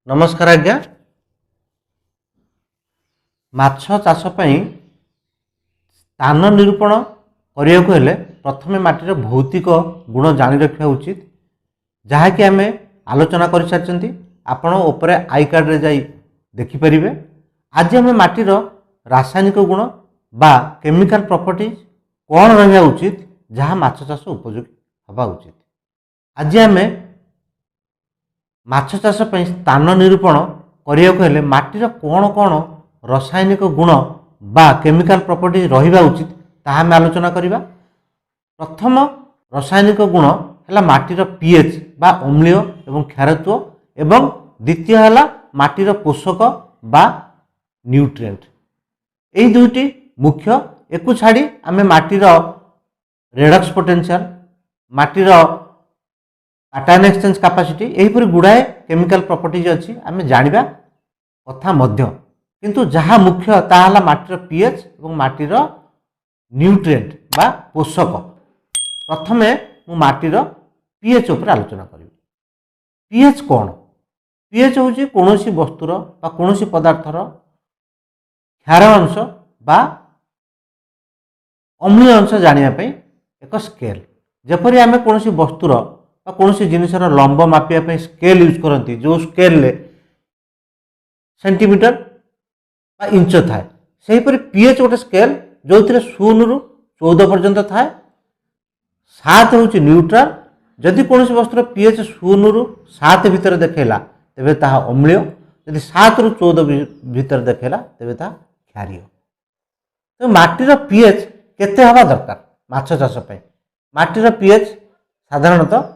नमस्कार आज्ञा माछ चाष पई स्थान निरूपण करने को हेले प्रथमे माटीर भौतिक गुण जानी रखा उचित जहाँकि आम आलोचना कर सारी आपण उपरे आई कार्ड रे जाई देखि परिबे। आज आम माटीर रासायनिक गुण बा केमिकल प्रॉपर्टीज कौन रहा उचित जहाँ माछ चाष उपयोगी हवा उचित। आज आम माछ चाष पई स्थान निरूपण करने को हेले माटीर कौन कौन रासायनिक गुण बा केमिकल प्रॉपर्टीज रहिबा उचित ताहा आम आलोचना करिबा। प्रथम रासायनिक गुण है माटीर पीएच बा अम्लीय एवं क्षारत्व एवं द्वितीय है माटीर पोषक बा न्यूट्रिएंट। यही दुईटी मुख्य एक छाड़ी आम माटीर रेडक्स पोटेंशियल माटीर पैटर्न एक्सचेंज कैपेसिटी यहीपरि गुड़ाए केमिकल प्रॉपर्टीज अच्छी आम जानिबा कथा मध्य किंतु जहाँ मुख्य ताहा माटीर पीएच और माटीर न्यूट्रिएंट बा पोषक। प्रथमे मु माटीर पीएच उपर आलोचना करी। पीएच कौन? पीएच हूँ कौन वस्तुर बा कौन पदार्थर क्षार अंश बा अम्लीय अंश जानापी एक स्केल। जपरी आम कौन वस्तुर बा कौन जिनसर लंब मापिया स्केल यूज करती जो स्केल सेंटीमीटर बा इंच थाए सेहीपरि पीएच गोटे स्केल जो 0 रु 14 पर्यंत थाए। 7 हूँ न्यूट्राल जदि कौन वस्तुर पीएच 0 रु 7 भितर देखला तेबे ताहा अम्लीय यदि 7 रु 14 भितर देखला तेबे ताहा क्षारीय। तो माटीर पीएच केते हवा दरकार माछ चाष पई? माटीर पीएच साधारणतः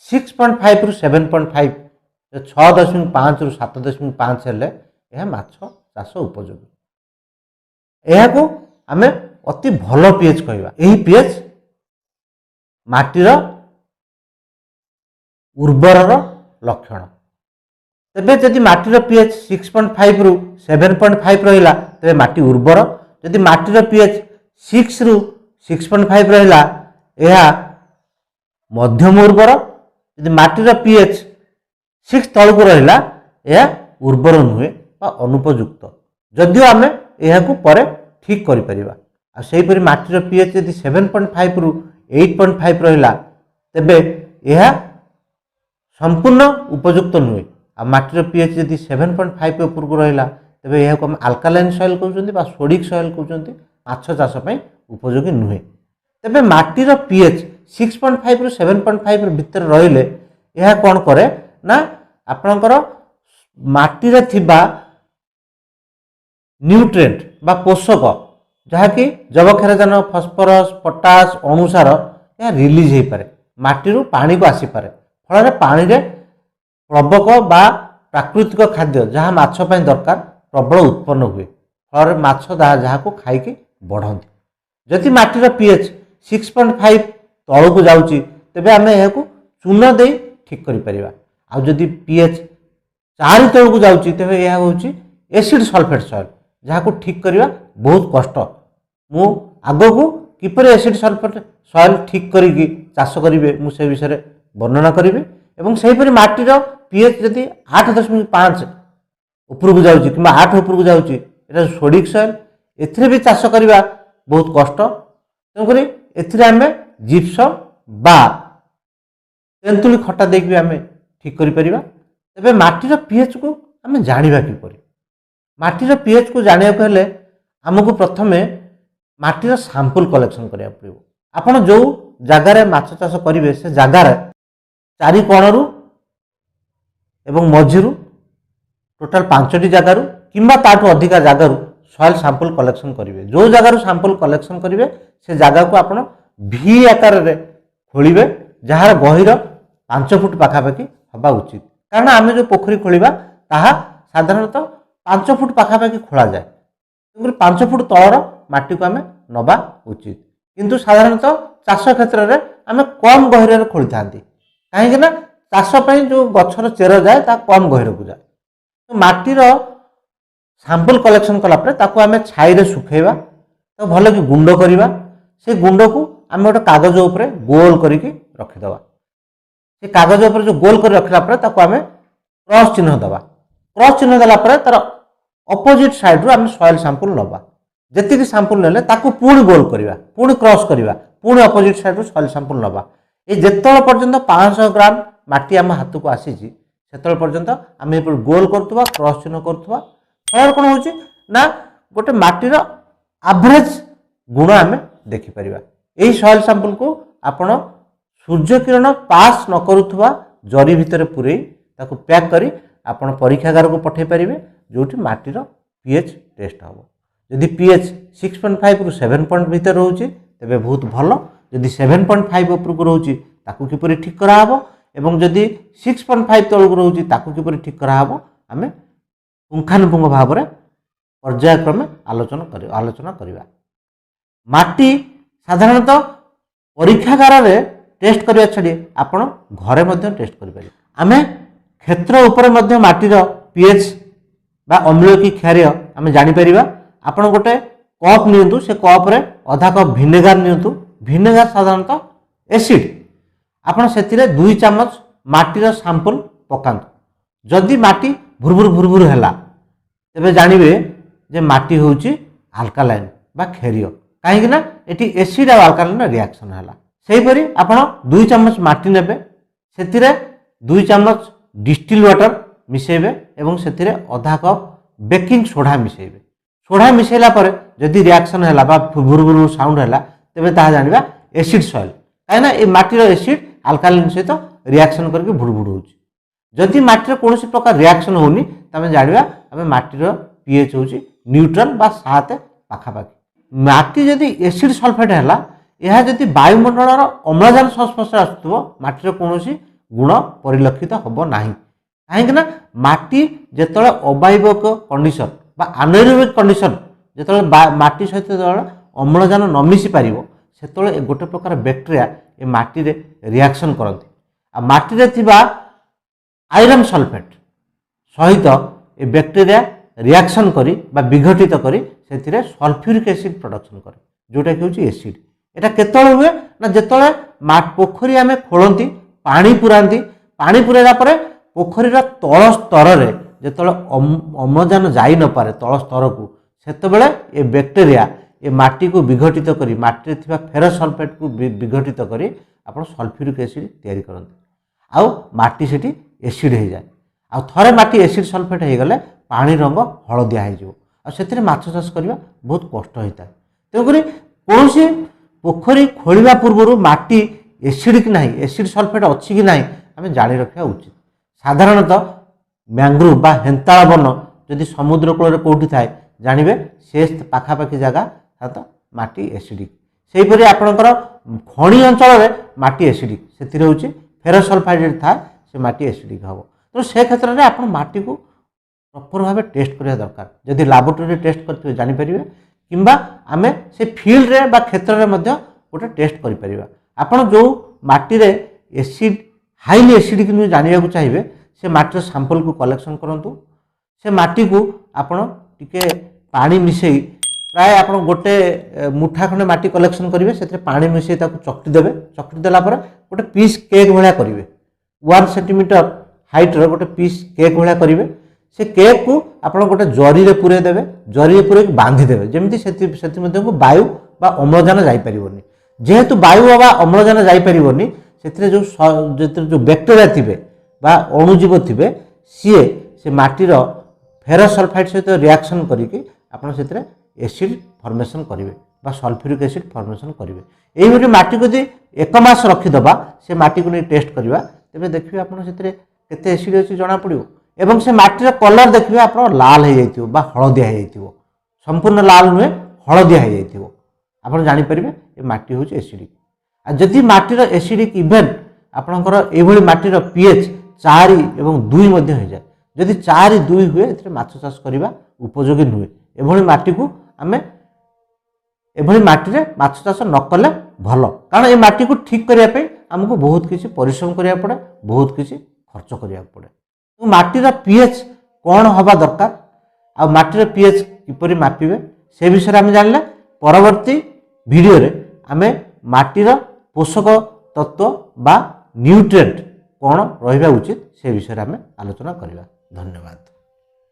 6.5 रु 7.5 6.5 रु 7.5 हेले यह माछ चाष उपयोगी। यह को आम अति भल पीएच कहवा। यही पीएच माटीर उर्वर लक्षण। तेबे यदि माटीर पीएच 6.5 रु 7.5 रहिला तेबे माटी उर्वर। यदि माटीर पीएच 6 रु 6.5 रहिला यह मध्यम उर्वर। यदि माटीर पीएच 6 तलक रहिला यह उर्वर नुहे बा अनुपयुक्त। जदियो आम यह पर ठीक कर परिबा। आ सेहीपरि माटीर पीएच यदि 7.5 रु 8.5 रहिला तेबे यह संपूर्ण उपयुक्त नुहे। आ माटीर पीएच यदि 7.5 उपरकू रहिला तेबे यह को अल्कालाइन सॉइल कहउचंती बा सोडिक सॉइल कहउचंती माछ चाष पई उपयोगी नुहे। तेबे माटीर पीएच 6.5 रु 7.5 भितर रहिले यह कौन करे ना आपणकर माटीरे थिबा न्यूट्रिएंट बा पोषक जहाँकि जबक्षारजान फस्फरस पोटास अनुसार यह रिलीज हो पारे माटी पानी को आसी पारे फल पानी रे प्लवक बा प्राकृतिक खाद्य जहाँ माछ पई दरकार प्रबल उत्पन्न हुए फल माछ जहाँ को खाई बढ़ती। जदि माटीर पीएच 6.5 तलू जाऊँगी तेबे आम यह चून दे ठीक करिपरिबा। आ जदि पीएच 4 तलू जाऊँगी तेबे यह हूँ एसिड सल्फेट सॉइल जहाँ को ठीक करवा बहुत कष्ट। मु आगो को किपर एसिड सल्फेट सॉइल ठीक करी चाष करेंगे मुझे विषय वर्णना करी। एवं सेहीपरि माटीर पीएच जदि 8.5 उपरकू जाऊँगी कि 8 उपरकू जाऊँगी एटा सोडिक सॉइल एथिरे भी चाष करवा बहुत कष्ट। तेणुक एथिरे आम जिप्सम बा तेंतुली खटा देख भी आम ठीक करिपरिबा। तेबे माटीर पीएच को आम जानिबा किपरि? माटीर पीएच को जानिया को हेले आमको प्रथमे माटीर सैंपल कलेक्शन करिया पड़िबो। आपण जो जगार माछ चाष करेंगे से जगार 4 कोणरू एवं मझीरू टोटाल 5टी जगार किंबा ताठू अधिका जगार सॉइल सैंपल कलेक्शन करेंगे। जो जगार सैंपल कलेक्शन करेंगे से जगह को आपण भी आकार रे खोलिबे जार गहिर 5 फुट पाखापाखि हवा उचित। कारण आम जो पोखरी खोलिबा ताहा साधारणतः 5 फुट पाखापाखि खोला जाए। 5 फुट तलर माटी को आम नबा उचित। किंतु साधारणतः चाष क्षेत्र में आम कम गहिर खोली था कहीं चाष जो गछर चेर जाए ता कम गहिर को जाए। तो माटीर सैंपल कलेक्शन कलापर ताको आम छाई सुखेबा तो भल कि गुंड करवा से गुंड को आम गोटे कागज उपरे गोल करके रखिदवा से कागज ऊपर जो गोल कर रखला पर ताको आमे क्रॉस चिन्ह दवा क्रॉस चिन्ह देला पर तार अपोजिट साइड रो आमे सॉइल सैंपल नबा जति कि सैंपल नेले ताको पूर्ण गोल करिवा पूर्ण क्रॉस करिवा पूर्ण अपोजिट साइड रो सॉइल सैंपल नबा ए जेतल पर्यंत 500 ग्राम माटी आम हाथ को आसी सेतल पर्यंत आमे गोल करतुवा क्रॉस चिन्ह करतुवा फल कोन होची ना गोटे माटीर एवरेज गुण आमे देखि परिबा एही सॉइल सैंपल को आपण सूर्य किरण पास न करुथुवा जरी भितर पुरई ताको पैक करी आपण परीक्षागार को पठे परिबे जोठी माटीर पीएच टेस्ट हबो यदि पीएच 6.5 रु 7 पॉइंट भीतर रहउची तबे बहुत भलो यदि 7.5 ऊपर को रहउची ताको किपरि ठीक करा हबो एवं यदि 6.5 तळ को रहउची ताको किपरि ठीक करा हबो आमे पुंखानुपुंख भाव रे पर्यायक्रमे आलोचना करिवा माटी साधारणतः परीक्षागार रे टेस्ट करिया छडी आपण घरे मध्ये टेस्ट करि पारि आमे क्षेत्र ऊपर मध्ये माटीर पीएच बा अम्ल की क्षार आमे जानि परिबा आपण गोटे कप नियंतु से कप रे आधा कप विनेगार नियंतु विनेगार साधारणतः एसिड आपण सेतिरे 2 चम्मच माटीर सैंपल पकांतु जदि माटी भुरभुर हैला तबे जानिबे जे माटी होउची अल्कालाइन बा क्षारीय काहेकि ना एटी एसिड आ अल्कालाइन रिएक्शन हैला सेही परी आपण 2 चम्मच माटी नेबे सेतिरे 2 चम्मच डिस्टिल वाटर मिसेबे एवं सेतिरे आधा कप बेकिंग सोडा मिसेबे सोडा मिसेला पर जदि रिएक्शन हैला बा भुरभुर साउंड हैला तबे ता जानिबा एसिड सॉइल काहेना ए माटीर एसिड अल्कालाइन सहित रिएक्शन करके भुरभुर होउची जदि माटीर कोनोसी प्रकार रिएक्शन होनी तमे जानिबा आमे माटीर पीएच होउची न्यूट्रल बा 7 पाखा पाखी माटी जदि एसिड सल्फेट हैला यह जदि वायुमंडल अम्लजान संस्पर्श आसुथबो माटीर कोनोसी गुण परिलक्षित होबो नाही काहेकि ना माटी जेतळे अवायविक कंडीशन बा अनएरोबिक कंडीशन जेतळे माटी सहित जेतळे अम्लजान न मिसी पारिबो सेतळे गोटे प्रकार बैक्टेरिया ए माटी रे रिएक्शन करंती आ माटी रे थिबा आयरन सल्फेट सहित ए बैक्टेरिया रिएक्शन करी बा विघटित करी सेथिरे सल्फ्यूरिक एसिड प्रोडक्शन करे जोटा कि होची एसिड एटा केतळे हुए ना जेतळे पोखरी आमे खोलंती पानी पुरांती पानी पुराइला परे पोखरीर तल स्तर रे जेतळे अम्लजान जाई न पारे तल स्तर को सेतबेले ए बैक्टेरिया ए माटी को विघटित करी माटी रे थिबा फेरस सल्फेट को विघटित करी आपण सल्फ्यूरिक एसिड तयारी करंती आउ माटी सेठी एसिड हो जाए आ थरे माटी एसिड सल्फेट हो गले पानी रंग हलदिया हो आ सेतिरे माछ चाष करबा बहुत कष्ट होता है तेणुकरी कौन पोखरी खोलिबा पूर्व माटी एसिड कि नहीं एसिड सल्फेट अच्छी कि नहीं आम जानी रखा उचित साधारणतः मैंग्रोव बा हेन्ताल वन जदि समुद्र कूल कौटी थाए जानवे से पाखापाखि जगह साधारणतः माटी एसिडिक सेहीपरि आपणकर खणी अंचल में माटी एसिडिक से हूँ फेरस सल्फाइड थाए से माटी एसिडिक हम तो से क्षेत्र में आप माटी को प्रॉपर भाव टेस्ट करवा दरकार जदि लैबोरेटरी टेस्ट करते जानीपर किंबा आमे से फील्ड रे बा क्षेत्र रे मध्य गोटे टेस्ट करि परिबा आपण जो माटी रे एसिड हाईली एसिडिक न्यू जानिया को चाहिए से माटी सैंपल को कलेक्शन करंतु से माटी को आपण टिके पानी मिसई प्राय आपण गोटे मुठा खंडे माटी कलेक्शन करिवे सेते पानी मिसई ताको चकटी देबे चकटी देला पर गोटे पीस केक भलिया करिवे 1 सेंटीमीटर हाइट रो गोटे पीस केक भलिया करिवे से केक को आपण गोटे जरी रे पुरे देबे जरी रे पुरे बांधी देबे जेमिति सेति मध्ये को वायु बा अम्लजान जाई परिबोनी जेहेतु वायु बा अम्लजान जाई परिबोनी सेतिरे जो बैक्टेरिया थिबे बा अणुजीव थिबे सीए से माटीर फेरस सल्फाइड सहित रिएक्शन करिके आपण सेतिरे एसिड फॉर्मेशन करिवे बा सल्फ्यूरिक एसिड फॉर्मेशन करिवे एही भली माटी को जे एक मास रखि दबा से माटी को नै टेस्ट करिवा तबे देखिबे आपण सेतिरे केते एसिड अछि जणा पड़ियो एवं से माटीर कलर देखिए आप लाल हो जाइए बा हलदिया हो संपूर्ण लाल नुहे हलदिया हो आप जानीपर ये माटी हूँ एसिडिक आ जदि माटीर एसिडिक इवेन आपणकर ये माटीर पीएच 4 एवं 2 हो जाए जदि 4 2 हुए ए माछ चाष करवा उपयोगी नुहे एभली माटी को आम एभली माटी रे माछ चाष न कले भल कारण ये माटी को ठीक करने आमको बहुत किसी परिश्रम करा पड़े बहुत किसी खर्च करा पड़े तो माटीर पीएच कौन हवा दरकार आ माटीर पीएच किपरि मापिबे से विषय में जानले परवर्ती वीडियो रे आमे माटीर पोषक तत्व बा न्यूट्रिएंट कौन रहिबा उचित से विषय में आलोचना करवा। धन्यवाद।